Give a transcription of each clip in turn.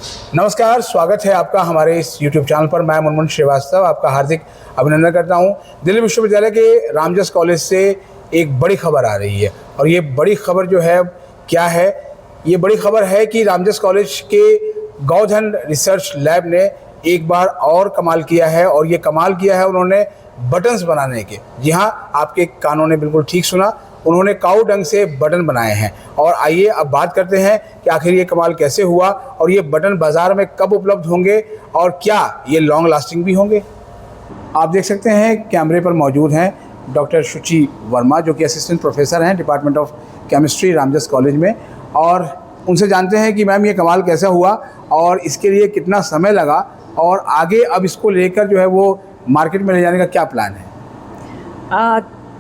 नमस्कार, स्वागत है आपका हमारे इस YouTube चैनल पर। मैं मुनमुन श्रीवास्तव आपका हार्दिक अभिनंदन करता हूं। दिल्ली विश्वविद्यालय के रामजस कॉलेज से एक बड़ी खबर आ रही है और ये बड़ी खबर जो है क्या है? ये बड़ी खबर है कि रामजस कॉलेज के गौधन रिसर्च लैब ने एक बार और कमाल किया है और ये कमाल किया है उन्होंने बटन्स बनाने के। जी हाँ, आपके कानों ने बिल्कुल ठीक सुना, उन्होंने काऊ डंग से बटन बनाए हैं। और आइए अब बात करते हैं कि आखिर ये कमाल कैसे हुआ और ये बटन बाज़ार में कब उपलब्ध होंगे और क्या ये लॉन्ग लास्टिंग भी होंगे। आप देख सकते हैं कैमरे पर मौजूद हैं डॉक्टर शुचि वर्मा, जो कि असिस्टेंट प्रोफेसर हैं department of chemistry Ramjas college में। और उनसे जानते हैं कि मैम ये कमाल कैसा हुआ और इसके लिए कितना समय लगा और आगे अब इसको लेकर जो है वो मार्केट में ले जाने का क्या प्लान है।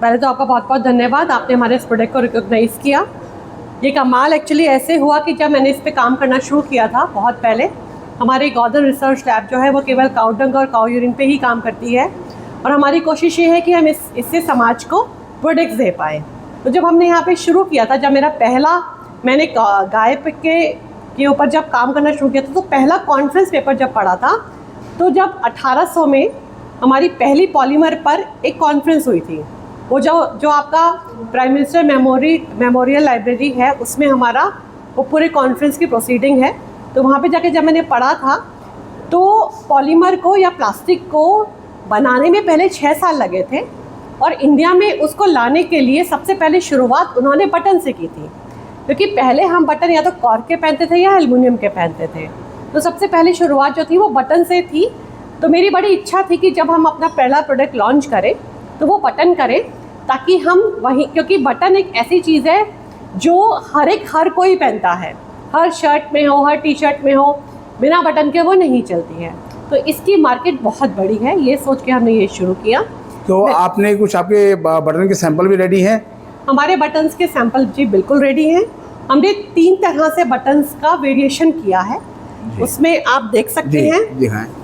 पहले तो आपका बहुत बहुत धन्यवाद, आपने हमारे इस प्रोडक्ट को रिकॉग्नाइज़ किया। ये कमाल एक्चुअली ऐसे हुआ कि जब मैंने इस पे काम करना शुरू किया था बहुत पहले, हमारी गौधन रिसर्च लैब जो है वो केवल काऊ डंग और काऊ यूरिन पे ही काम करती है और हमारी कोशिश ये है कि हम इससे समाज को प्रोडक्ट्स दे पाए। तो जब हमने यहाँ पे शुरू किया था, जब मैंने गाय के ऊपर जब काम करना शुरू किया था, तो पहला कॉन्फ्रेंस पेपर जब पढ़ा था, तो जब 1800 में हमारी पहली पॉलीमर पर एक कॉन्फ्रेंस हुई थी। वो जो आपका प्राइम मिनिस्टर मेमोरियल लाइब्रेरी है, उसमें हमारा वो पूरे कॉन्फ्रेंस की प्रोसीडिंग है। तो वहाँ पे जाके जब मैंने पढ़ा था, तो पॉलीमर को या प्लास्टिक को बनाने में पहले 6 साल लगे थे और इंडिया में उसको लाने के लिए सबसे पहले शुरुआत उन्होंने बटन से की थी, क्योंकि पहले हम बटन या तो कॉर्क के पहनते थे या एल्युमिनियम के पहनते थे। तो सबसे पहले शुरुआत जो थी वो बटन से थी। तो मेरी बड़ी इच्छा थी कि जब हम अपना पहला प्रोडक्ट लॉन्च करें तो वो बटन करें, ताकि हम वहीं, क्योंकि बटन एक ऐसी चीज़ है जो हर कोई पहनता है, हर शर्ट में हो, हर टी शर्ट में हो, बिना बटन के वो नहीं चलती है। तो इसकी मार्केट बहुत बड़ी है, ये सोच के हमने ये शुरू किया। तो आपने कुछ आपके बटन के सैंपल भी रेडी हैं? हमारे बटन्स के सैंपल जी बिल्कुल रेडी हैं। हमने 3 तरह से बटन्स का वेरिएशन किया है, उसमें आप देख सकते हैं।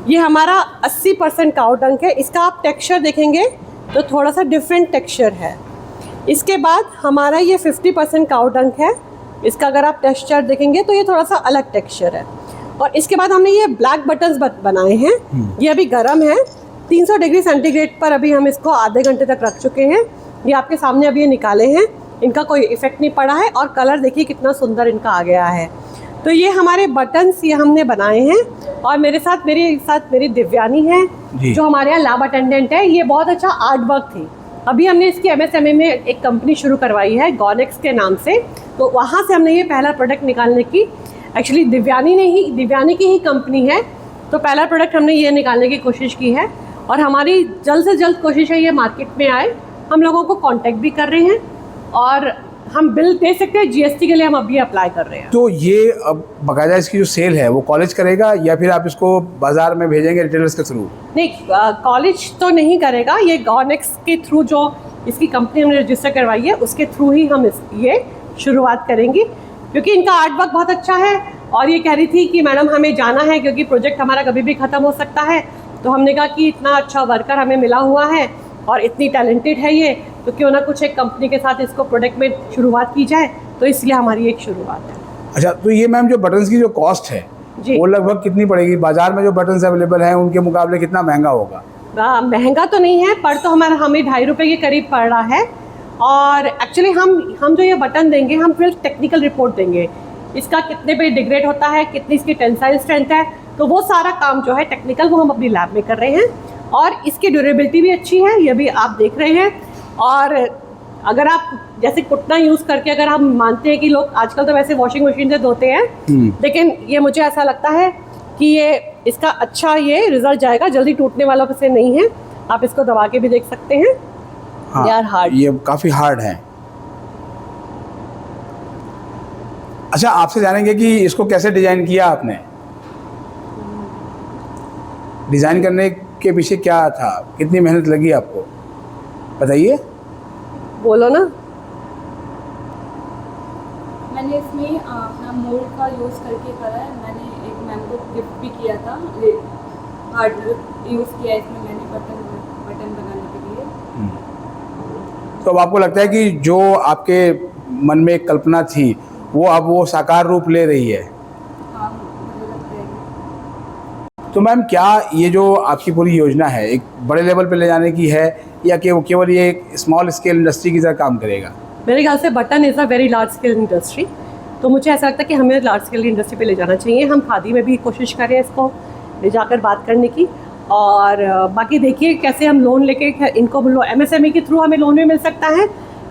ये हमारा 80% काऊ डंग है, इसका आप टेक्सचर देखेंगे तो थोड़ा सा डिफरेंट टेक्सचर है। इसके बाद हमारा ये 50% काऊ डंग है, इसका अगर आप टेक्सचर देखेंगे तो ये थोड़ा सा अलग टेक्सचर है। और इसके बाद हमने ये ब्लैक बटन्स बनाए हैं, ये अभी गर्म है, 300 डिग्री सेंटीग्रेड पर अभी हम इसको आधे घंटे तक रख चुके हैं। ये आपके सामने अभी ये निकाले हैं, इनका कोई इफेक्ट नहीं पड़ा है और कलर देखिए कितना सुंदर इनका आ गया है। तो ये हमारे बटन्स ये हमने बनाए हैं और मेरे साथ मेरी दिव्यानी है जो हमारे यहाँ लैब अटेंडेंट है। ये बहुत अच्छा आर्ट वर्क थी। अभी हमने इसकी MSMA में एक कंपनी शुरू करवाई है गॉनेक्स के नाम से, तो वहाँ से हमने ये पहला प्रोडक्ट निकालने की, एक्चुअली दिव्यानी की ही कंपनी है, तो पहला प्रोडक्ट हमने ये निकालने की कोशिश की है और हमारी जल्द से जल्द कोशिश है ये मार्केट में आए। हम लोगों को कॉन्टेक्ट भी कर रहे हैं और हम बिल दे सकते हैं, GST के लिए हम अभी अप्लाई कर रहे हैं। तो ये अब बाकायदा इसकी जो सेल है वो कॉलेज करेगा या फिर आप इसको बाज़ार में भेजेंगे रिटेलर्स के थ्रू? नहीं, कॉलेज तो नहीं करेगा, ये गॉनेक्स के थ्रू जो इसकी कंपनी हमने रजिस्टर करवाई है उसके थ्रू ही हम ये शुरुआत करेंगे, क्योंकि इनका आर्ट वर्क बहुत अच्छा है। और ये कह रही थी कि मैडम हमें जाना है क्योंकि प्रोजेक्ट हमारा कभी भी ख़त्म हो सकता है। तो हमने कहा कि इतना अच्छा वर्कर हमें मिला हुआ है और इतनी टैलेंटेड है ये, तो क्यों ना कुछ एक कंपनी के साथ इसको प्रोडक्ट में शुरुआत की जाए, तो इसलिए हमारी एक शुरुआत है। अच्छा, तो ये मैम जो बटन्स की जो कॉस्ट है वो लगभग कितनी पड़ेगी? बाजार में जो बटन्स अवेलेबल हैं उनके मुकाबले कितना महंगा होगा? महंगा तो नहीं है, पर तो हमें 2.5 रुपये के करीब पड़ रहा है। और एक्चुअली हम जो ये बटन देंगे, हम फिर टेक्निकल रिपोर्ट देंगे, इसका कितने पे डिग्रेड होता है, कितनी इसकी टेंसाइल स्ट्रेंथ है, तो वो सारा काम जो है टेक्निकल वो हम अपनी लैब में कर रहे हैं। और इसकी ड्यूरेबिलिटी भी अच्छी है, ये भी आप देख रहे हैं। और अगर आप जैसे कुटना यूज़ करके, अगर हम मानते हैं कि लोग आजकल तो वैसे वॉशिंग मशीन से धोते हैं, लेकिन ये मुझे ऐसा लगता है कि ये इसका अच्छा ये रिजल्ट जाएगा, जल्दी टूटने वालों से नहीं है। आप इसको दबा के भी देख सकते हैं। हाँ, यार हार्ड, ये काफ़ी हार्ड है। अच्छा, आपसे जानेंगे कि इसको कैसे डिज़ाइन किया आपने? डिज़ाइन करने के पीछे क्या था, कितनी मेहनत लगी आपको, बताइए। बोलो ना। मैंने इसमें अपना मोल्ड का यूज़ करके करा है। मैंने एक मैम को गिफ्ट भी किया था, हार्डवेयर यूज़ किया है इसमें मैंने बटन बनाने के लिए। तो अब आपको लगता है कि जो आपके मन में एक कल्पना थी वो अब वो साकार रूप ले रही है? हाँ, मुझे लगता है तो मैम क्या ये जो आपकी पूरी योजना है एक बड़े लेवल पे ले जाने की है या कि वो केवल ये एक स्मॉल स्केल इंडस्ट्री की तरह काम करेगा? मेरे ख्याल से button is a very large scale industry, तो मुझे ऐसा लगता है कि हमें लार्ज स्केल इंडस्ट्री पे ले जाना चाहिए। हम खादी में भी कोशिश करें इसको ले जाकर बात करने की, और बाकी देखिए कैसे हम लोन लेके इनको MSME के थ्रू हमें लोन भी मिल सकता है,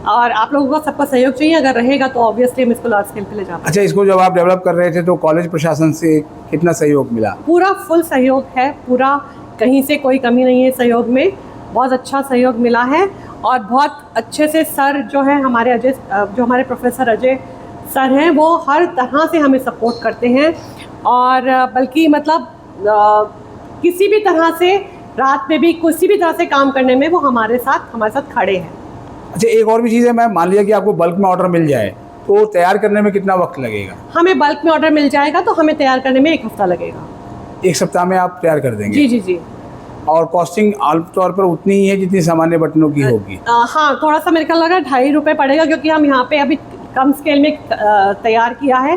और आप लोगों का सबका सहयोग चाहिए। अगर रहेगा तो ऑब्वियसली हम इसको लार्ज स्केल पे ले जा पाएंगे। अच्छा, इसको जब आप डेवलप कर रहे थे तो कॉलेज प्रशासन से कितना सहयोग मिला? पूरा फुल सहयोग है, पूरा कहीं से कोई कमी नहीं है सहयोग में, बहुत अच्छा सहयोग मिला है। और बहुत अच्छे से सर जो है हमारे जो हमारे प्रोफेसर अजय सर हैं, वो हर तरह से हमें सपोर्ट करते हैं, और बल्कि मतलब किसी भी तरह से रात में भी किसी भी तरह से काम करने में वो हमारे साथ खड़े हैं। अच्छा, एक और भी चीज़ है मैम, मान लिया कि आपको बल्क में ऑर्डर मिल जाए तो तैयार करने में कितना वक्त लगेगा? हमें बल्क में ऑर्डर मिल जाएगा तो हमें तैयार करने में 1 हफ्ता लगेगा। 1 सप्ताह में आप तैयार कर देंगे? जी जी जी। और कॉस्टिंग आमतौर पर उतनी ही है जितनी सामान्य बटनों की होगी? हाँ, थोड़ा सा मेरे ख्याल लगा 2.5 रुपये पड़ेगा, क्योंकि हम यहाँ पे अभी कम स्केल में तैयार किया है,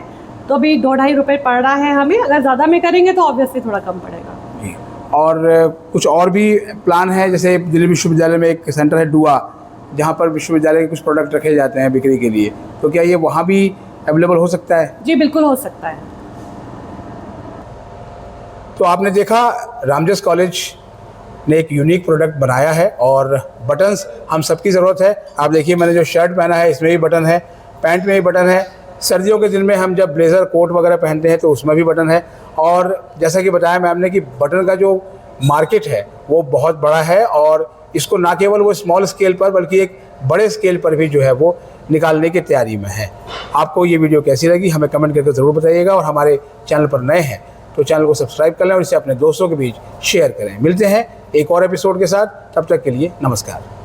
तो अभी 2-2.5 रुपये पड़ रहा है हमें। अगर ज़्यादा में करेंगे तो ऑब्वियसली थोड़ा कम पड़ेगा। जी। और कुछ और भी प्लान है? जैसे दिल्ली विश्वविद्यालय में एक सेंटर है डुआ, जहाँ पर विश्वविद्यालय के कुछ प्रोडक्ट रखे जाते हैं बिक्री के लिए, तो क्या ये वहाँ भी अवेलेबल हो सकता है? जी बिल्कुल हो सकता है। तो आपने देखा रामजस कॉलेज ने एक यूनिक प्रोडक्ट बनाया है, और बटन्स हम सबकी ज़रूरत है। आप देखिए मैंने जो शर्ट पहना है इसमें भी बटन है, पैंट में भी बटन है, सर्दियों के दिन में हम जब ब्लेज़र कोट वगैरह पहनते हैं तो उसमें भी बटन है। और जैसा कि बताया मैम ने कि बटन का जो मार्केट है वो बहुत बड़ा है, और इसको ना केवल वो स्मॉल स्केल पर बल्कि एक बड़े स्केल पर भी जो है वो निकालने की तैयारी में है। आपको ये वीडियो कैसी लगी हमें कमेंट करके ज़रूर बताइएगा, और हमारे चैनल पर नए हैं तो चैनल को सब्सक्राइब कर लें और इसे अपने दोस्तों के बीच शेयर करें। मिलते हैं एक और एपिसोड के साथ, तब तक के लिए नमस्कार।